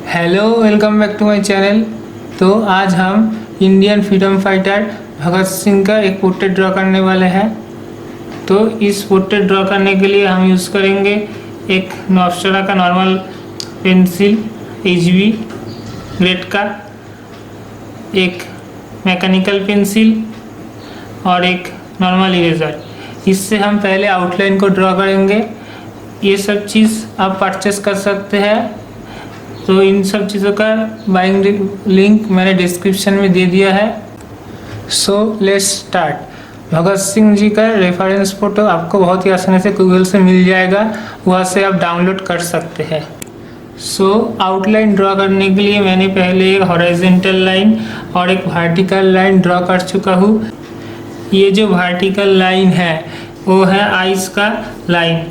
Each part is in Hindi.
Hello, welcome back to my channel. तो आज हम Indian freedom fighter Bhagat Singh का एक पोर्ट्रेट ड्रॉ करने वाले हैं। तो इस पोर्ट्रेट ड्रॉ करने के लिए हम यूज़ करेंगे एक नॉस्ट्रा का नॉर्मल पेंसिल HB ग्रेड का, एक मैकेनिकल पेंसिल और एक नॉर्मल इरेजर। इससे हम पहले आउटलाइन को ड्रॉ करेंगे। ये सब चीज़ आप परचेस कर सकते हैं। तो इन सब चीज़ों का बाइंग लिंक मैंने डिस्क्रिप्शन में दे दिया है। So let's start. Bhagat Singh ji का रेफरेंस फ़ोटो आपको बहुत ही आसानी से गूगल से मिल जाएगा, वहाँ से आप डाउनलोड कर सकते हैं। सो आउटलाइन ड्रॉ करने के लिए मैंने पहले एक हॉरिजॉन्टल लाइन और एक वर्टिकल लाइन ड्रॉ कर चुका हूँ। ये जो वर्टिकल लाइन है वो है आइस का लाइन।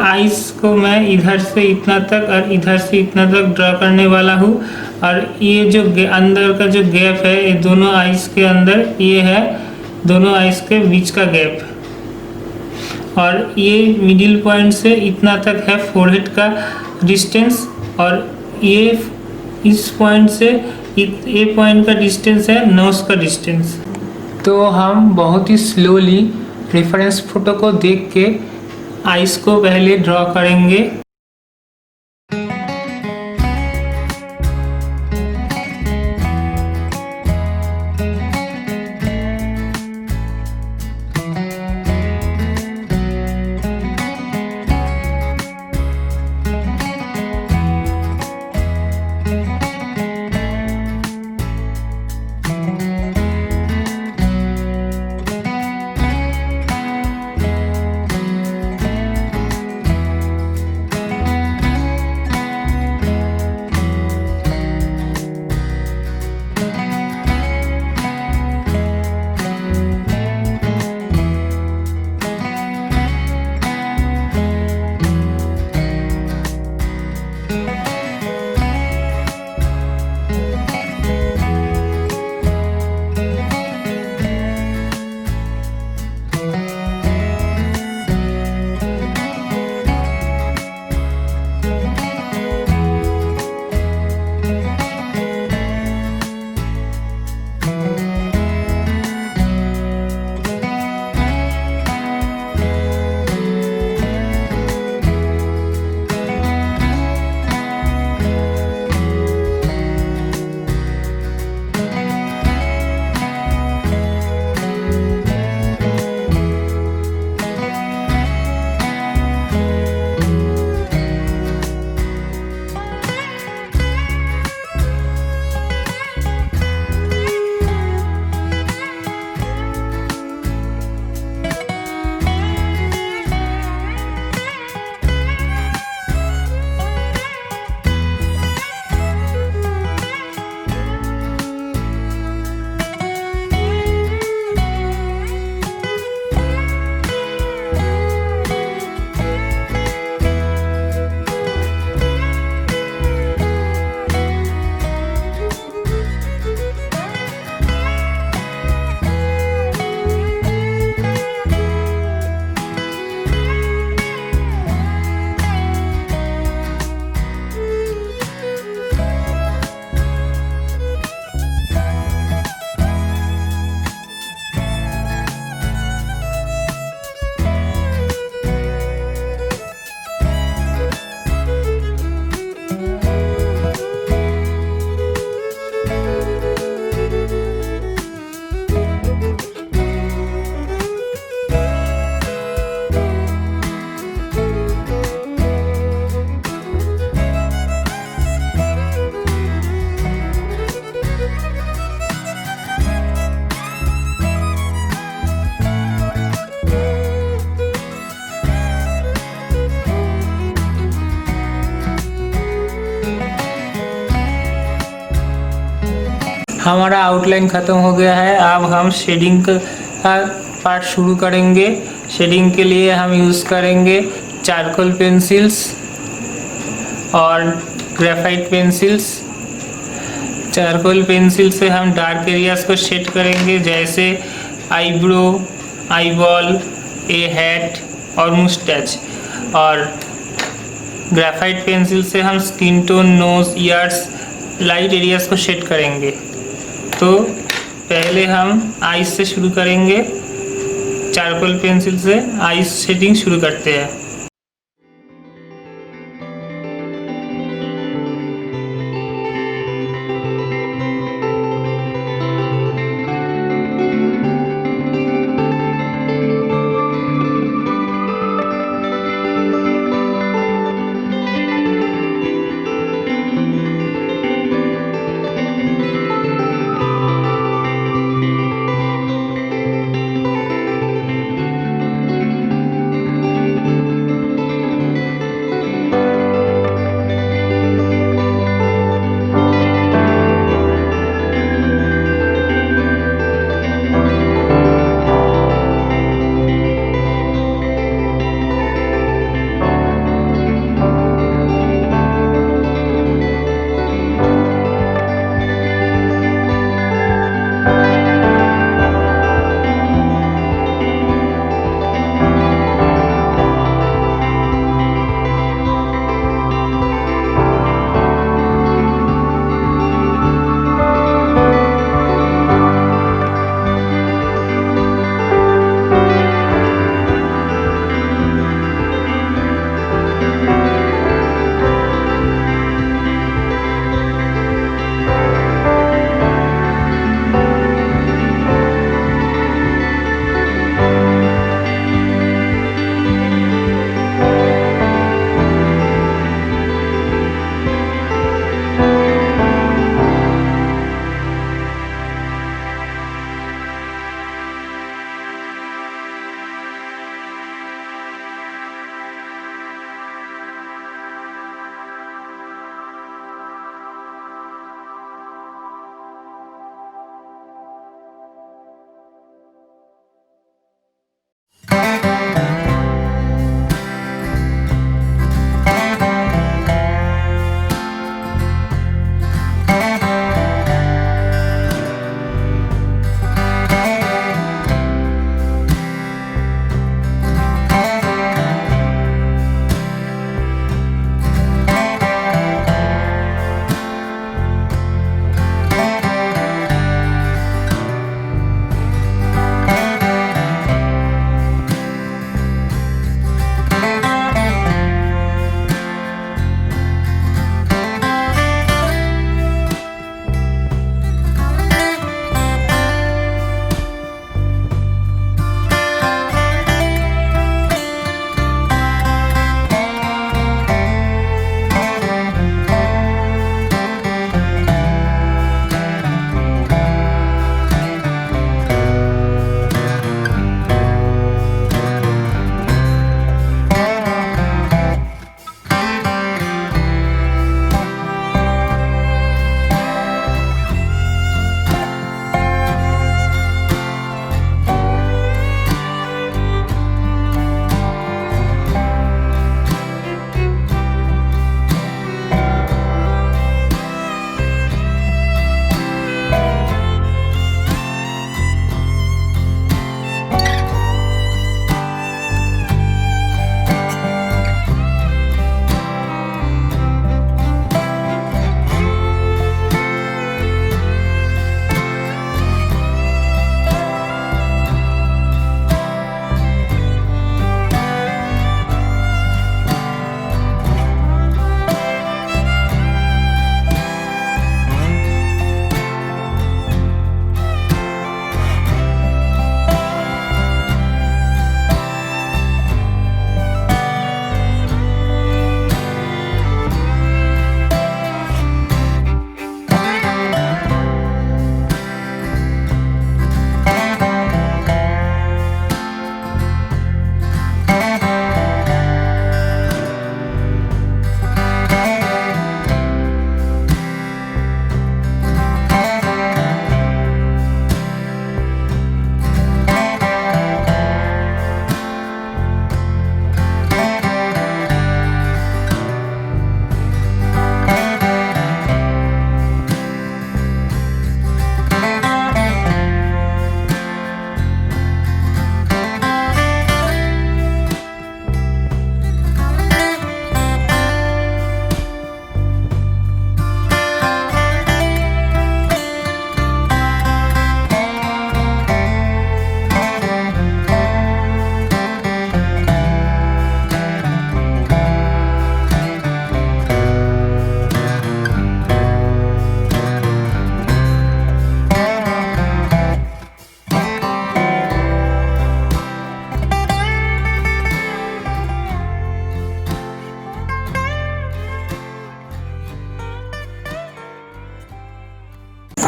आइस को मैं इधर से इतना तक और इधर से इतना तक ड्रॉ करने वाला हूँ। और ये जो अंदर का जो गैप है, ये दोनों आइस के अंदर, ये है दोनों आइस के बीच का गैप। और ये मिडिल पॉइंट से इतना तक है फोरहेड का डिस्टेंस, और ये इस पॉइंट से ये पॉइंट का डिस्टेंस है नोज का डिस्टेंस। तो हम बहुत ही स्लोली रेफरेंस फोटो को देख के आइस को पहले ड्रॉ करेंगे। हमारा आउटलाइन ख़त्म हो गया है। अब हम शेडिंग का पार्ट शुरू करेंगे। शेडिंग के लिए हम यूज़ करेंगे चारकोल पेंसिल्स और ग्रेफाइट पेंसिल्स। चारकोल पेंसिल से हम डार्क एरियाज को शेड करेंगे, जैसे आईब्रो, आईबॉल, ए हैट और मुस्टैच। और ग्रेफाइट पेंसिल से हम skin tone, nose, ears, light areas को सेट करेंगे। तो पहले हम आईज से शुरू करेंगे। चारकोल पेंसिल से आईज सेटिंग शुरू करते हैं।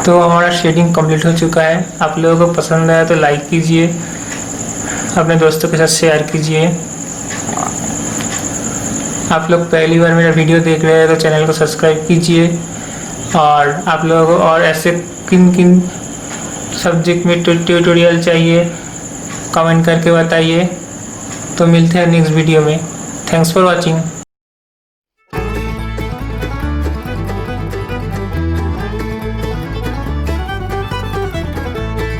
तो हमारा शेडिंग कंप्लीट हो चुका है। आप लोगों को पसंद आया तो लाइक कीजिए, अपने दोस्तों के साथ शेयर कीजिए। आप लोग पहली बार मेरा वीडियो देख रहे हैं तो चैनल को सब्सक्राइब कीजिए। और आप लोगों को और ऐसे किन किन सब्जेक्ट में ट्यूटोरियल चाहिए कमेंट करके बताइए। तो मिलते हैं नेक्स्ट वीडियो में। Thanks for watching.